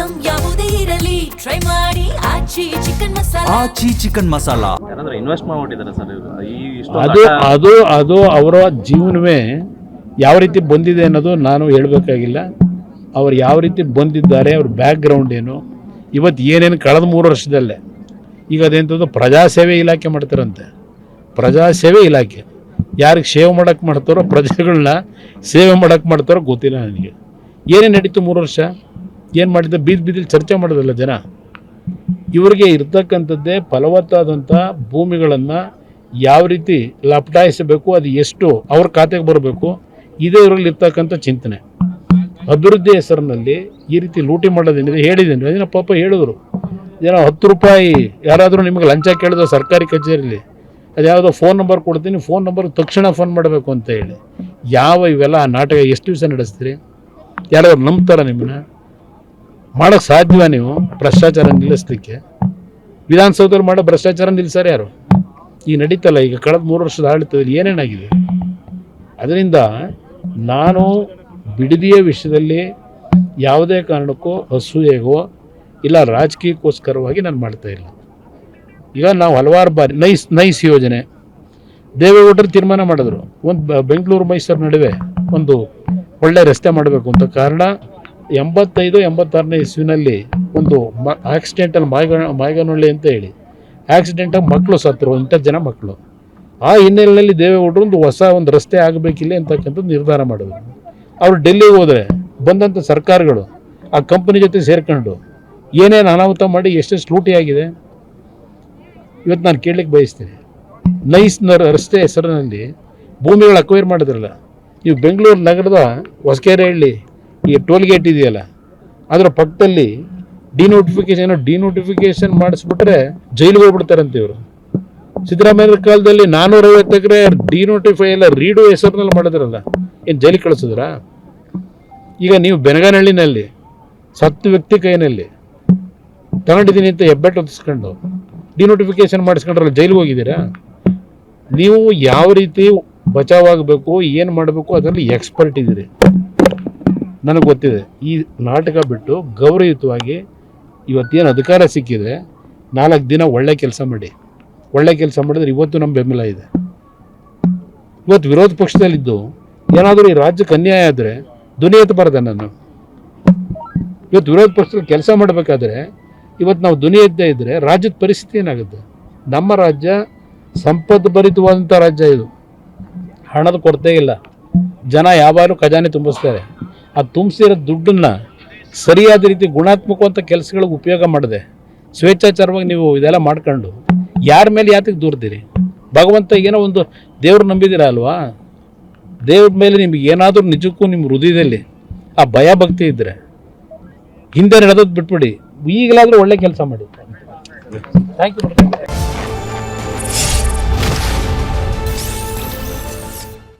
Item ಯಾವುದೇ ಇರಲಿ try ಮಾಡಿ ಆಚಿ ಚಿಕನ್ ಮಸಾಲಾ. ಆಚಿ ಚಿಕನ್ ಮಸಾಲಾ ಯಾರಾದ್ರೂ ಇನ್ವೆಸ್ಟ್ ಮಾಡ್ಬಿಟ್ಟಿದ್ದಾರೆ ಸರ್ ಅದು ಅವರ ಜೀವನವೇ ಯಾವ ರೀತಿ ಬಂದಿದೆ ಅನ್ನೋದು ನಾನು ಹೇಳಬೇಕಾಗಿಲ್ಲ. ಅವ್ರು ಯಾವ ರೀತಿ ಬಂದಿದ್ದಾರೆ, ಅವ್ರ ಬ್ಯಾಕ್ಗ್ರೌಂಡ್ ಏನು, ಇವತ್ತು ಏನೇನು ಕಳೆದ 3 ವರ್ಷದಲ್ಲೇ ಈಗ ಅದೇಂಥದ್ದು ಪ್ರಜಾಸೇವೆ ಇಲಾಖೆ ಮಾಡ್ತಾರಂತೆ. ಪ್ರಜಾಸೇವೆ ಇಲಾಖೆ ಯಾರಿಗೆ ಸೇವೆ ಮಾಡೋಕ್ಕೆ ಮಾಡ್ತಾರೋ, ಪ್ರಜೆಗಳನ್ನ ಸೇವೆ ಮಾಡೋಕ್ಕೆ ಮಾಡ್ತಾರೋ ಗೊತ್ತಿಲ್ಲ ನನಗೆ. ಏನೇನು ನಡೀತು 3 ವರ್ಷ, ಏನು ಮಾಡಿದ್ದ, ಬೀದಿಲಿ ಚರ್ಚೆ ಮಾಡೋದಿಲ್ಲ ಜನ. ಇವರಿಗೆ ಇರ್ತಕ್ಕಂಥದ್ದೇ ಫಲವತ್ತಾದಂಥ ಭೂಮಿಗಳನ್ನು ಯಾವ ರೀತಿ ಲಪಟಾಯಿಸಬೇಕು, ಅದು ಎಷ್ಟು ಅವ್ರ ಖಾತೆಗೆ ಬರಬೇಕು, ಇದೇ ಇವರಲ್ಲಿ ಇರ್ತಕ್ಕಂಥ ಚಿಂತನೆ. ಅಭಿವೃದ್ಧಿ ಹೆಸರಿನಲ್ಲಿ ಈ ರೀತಿ ಲೂಟಿ ಮಾಡೋದೇನಿದೆ ಹೇಳಿದ್ದೀನಿ. ಅದನ್ನ ಪಾಪ ಹೇಳಿದ್ರು, ಏನೋ 10 ರೂಪಾಯಿ ಯಾರಾದರೂ ನಿಮಗೆ ಲಂಚ ಕೇಳಿದ್ರು ಸರ್ಕಾರಿ ಕಚೇರಿಯಲ್ಲಿ, ಅದು ಯಾವುದೋ ಫೋನ್ ನಂಬರ್ ಕೊಡ್ತೀನಿ, ಫೋನ್ ನಂಬರ್ ತಕ್ಷಣ ಫೋನ್ ಮಾಡಬೇಕು ಅಂತ ಹೇಳಿ. ಇವೆಲ್ಲ ನಾಟಕ ಎಷ್ಟು ದಿವಸ ನಡೆಸ್ತೀರಿ? ಯಾರಾದ್ರು ನಂಬ್ತಾರ ನಿಮ್ಮನ್ನ? ಮಾಡೋಕ್ಕೆ ಸಾಧ್ಯವ ನೀವು ಭ್ರಷ್ಟಾಚಾರ ನಿಲ್ಲಿಸ್ಲಿಕ್ಕೆ? ವಿಧಾನಸೌಧದಲ್ಲಿ ಮಾಡೋ ಭ್ರಷ್ಟಾಚಾರ ನಿಲ್ಲಿಸಾರೆ ಯಾರು? ಈಗ ನಡೀತಲ್ಲ, ಈಗ ಕಳೆದ 3 ವರ್ಷದ ಆಡಳಿತದಲ್ಲಿ ಏನೇನಾಗಿದೆ. ಅದರಿಂದ ನಾನು ಬಿಡದಿಯ ವಿಷಯದಲ್ಲಿ ಯಾವುದೇ ಕಾರಣಕ್ಕೂ ಅಸೂಯೆಗೋ ಇಲ್ಲ ರಾಜಕೀಯಕ್ಕೋಸ್ಕರವಾಗಿ ನಾನು ಮಾಡ್ತಾಯಿಲ್ಲ. ಈಗ ನಾವು ಹಲವಾರು ಬಾರಿ ನೈಸ್ ಯೋಜನೆ ದೇವೇಗೌಡರು ತೀರ್ಮಾನ ಮಾಡಿದ್ರು, ಒಂದು ಬೆಂಗಳೂರು ಮೈಸೂರು ನಡುವೆ ಒಂದು ಒಳ್ಳೆ ರಸ್ತೆ ಮಾಡಬೇಕು ಅಂತ. ಕಾರಣ 85-86ನೇ ಇಸ್ವಿನಲ್ಲಿ ಒಂದು ಆಕ್ಸಿಡೆಂಟಲ್ಲಿ ಮಾಯಗನಹಳ್ಳಿ ಅಂತ ಹೇಳಿ ಆಕ್ಸಿಡೆಂಟಾಗಿ ಮಕ್ಕಳು ಸತ್ತರು, 8 ಜನ ಮಕ್ಕಳು. ಆ ಹಿನ್ನೆಲೆಯಲ್ಲಿ ದೇವೇಗೌಡರು ಒಂದು ರಸ್ತೆ ಆಗಬೇಕಿಲ್ಲ ಅಂತಕ್ಕಂಥದ್ದು ನಿರ್ಧಾರ ಮಾಡಿದ್ರು. ಅವರು ಡೆಲ್ಲಿಗೆ ಹೋದರೆ ಬಂದಂಥ ಸರ್ಕಾರಗಳು ಆ ಕಂಪನಿ ಜೊತೆ ಸೇರ್ಕೊಂಡು ಏನೇನು ಅನಾಹುತ ಮಾಡಿ ಎಷ್ಟೆಷ್ಟು ಲೂಟಿ ಆಗಿದೆ ಇವತ್ತು ನಾನು ಕೇಳಲಿಕ್ಕೆ ಬಯಸ್ತೀನಿ. ನೈಸ್ ರಸ್ತೆ ಹೆಸರಿನಲ್ಲಿ ಭೂಮಿಗಳು ಅಕ್ವೈರ್ ಮಾಡಿದ್ರಲ್ಲ. ನೀವು ಬೆಂಗಳೂರು ನಗರದ ಹೊಸಕೆರೆಹಳ್ಳಿ ಈ ಟೋಲ್ ಗೇಟ್ ಇದೆಯಲ್ಲ, ಅದರ ಪಕ್ಕದಲ್ಲಿ ಡಿನೋಟಿಫಿಕೇಶನ್ ಮಾಡಿಸ್ಬಿಟ್ರೆ ಜೈಲಿಗೆ ಹೋಗ್ಬಿಡ್ತಾರಂತೆ ಇವರು. ಸಿದ್ದರಾಮಯ್ಯ ಕಾಲದಲ್ಲಿ 450 ಎಕರೆ ಡಿನೋಟಿಫೈ ಎಲ್ಲ ರೀಡು ಹೆಸರಿನಲ್ಲಿ ಮಾಡಿದ್ರಲ್ಲ, ಏನು ಜೈಲಿಗೆ ಕಳಿಸಿದ್ರಾ? ಈಗ ನೀವು ಬೆನಗನಹಳ್ಳಿನಲ್ಲಿ ಸತ್ತು ವ್ಯಕ್ತಿ ಕೈನಲ್ಲಿ ತಗೊಂಡಿದ್ದೀನಿ ಅಂತ ಹೆಬ್ಬೆಟ್ಟು ಹೊತ್ತಿಸ್ಕೊಂಡು ಡಿನೋಟಿಫಿಕೇಶನ್ ಮಾಡಿಸ್ಕೊಂಡ್ರಲ್ಲ, ಜೈಲಿಗೆ ಹೋಗಿದ್ದೀರಾ? ನೀವು ಯಾವ ರೀತಿ ಬಚಾವಾಗಬೇಕು, ಏನು ಮಾಡಬೇಕು ಅದರಲ್ಲಿ ಎಕ್ಸ್ಪರ್ಟ್ ಇದ್ದೀರಿ, ನನಗೆ ಗೊತ್ತಿದೆ. ಈ ನಾಟಕ ಬಿಟ್ಟು ಗೌರವಯುತವಾಗಿ ಇವತ್ತೇನು ಅಧಿಕಾರ ಸಿಕ್ಕಿದೆ 4 ದಿನ ಒಳ್ಳೆ ಕೆಲಸ ಮಾಡಿದ್ರೆ ಇವತ್ತು ನಮ್ಮ ಬೆಂಬಲ ಇದೆ. ಇವತ್ತು ವಿರೋಧ ಪಕ್ಷದಲ್ಲಿದ್ದು ಏನಾದರೂ ಈ ರಾಜ್ಯಕ್ಕೆ ಅನ್ಯಾಯ ಆದರೆ ಧ್ವನಿ ಎತ್ತಬಾರ್ದ ನಾನು? ಇವತ್ತು ವಿರೋಧ ಪಕ್ಷದಲ್ಲಿ ಕೆಲಸ ಮಾಡಬೇಕಾದ್ರೆ ಇವತ್ತು ನಾವು ಧ್ವನಿ ಎತ್ತದೇ ಇದ್ದರೆ ರಾಜ್ಯದ ಪರಿಸ್ಥಿತಿ ಏನಾಗುತ್ತೆ? ನಮ್ಮ ರಾಜ್ಯ ಸಂಪದ್ಭರಿತವಾದಂಥ ರಾಜ್ಯ, ಇದು ಹಣದ ಕೊರತೆ ಇಲ್ಲ. ಜನ ಯಾವಾಗಲೂ ಖಜಾನೆ ತುಂಬಿಸ್ತಾರೆ. ಆ ತುಂಬಿಸಿರೋ ದುಡ್ಡನ್ನು ಸರಿಯಾದ ರೀತಿ ಗುಣಾತ್ಮಕವಂಥ ಕೆಲಸಗಳಿಗೆ ಉಪಯೋಗ ಮಾಡದೆ ಸ್ವೇಚ್ಛಾಚಾರವಾಗಿ ನೀವು ಇದೆಲ್ಲ ಮಾಡ್ಕೊಂಡು ಯಾರ ಮೇಲೆ ಯಾತಕ್ಕೆ ದೂರ್ತೀರಿ? ಭಗವಂತ ಏನೋ ಒಂದು ದೇವ್ರು ನಂಬಿದ್ದೀರಾ ಅಲ್ವಾ? ದೇವ್ರ ಮೇಲೆ ನಿಮ್ಗೆ ಏನಾದರೂ ನಿಜಕ್ಕೂ ನಿಮ್ಮ ಹೃದಯದಲ್ಲಿ ಆ ಭಯ ಭಕ್ತಿ ಇದ್ದರೆ ಹಿಂದೆ ನಡೆದದ್ದು ಬಿಟ್ಬಿಡಿ, ಈಗಲಾದರೂ ಒಳ್ಳೆ ಕೆಲಸ ಮಾಡಿ. Thank you.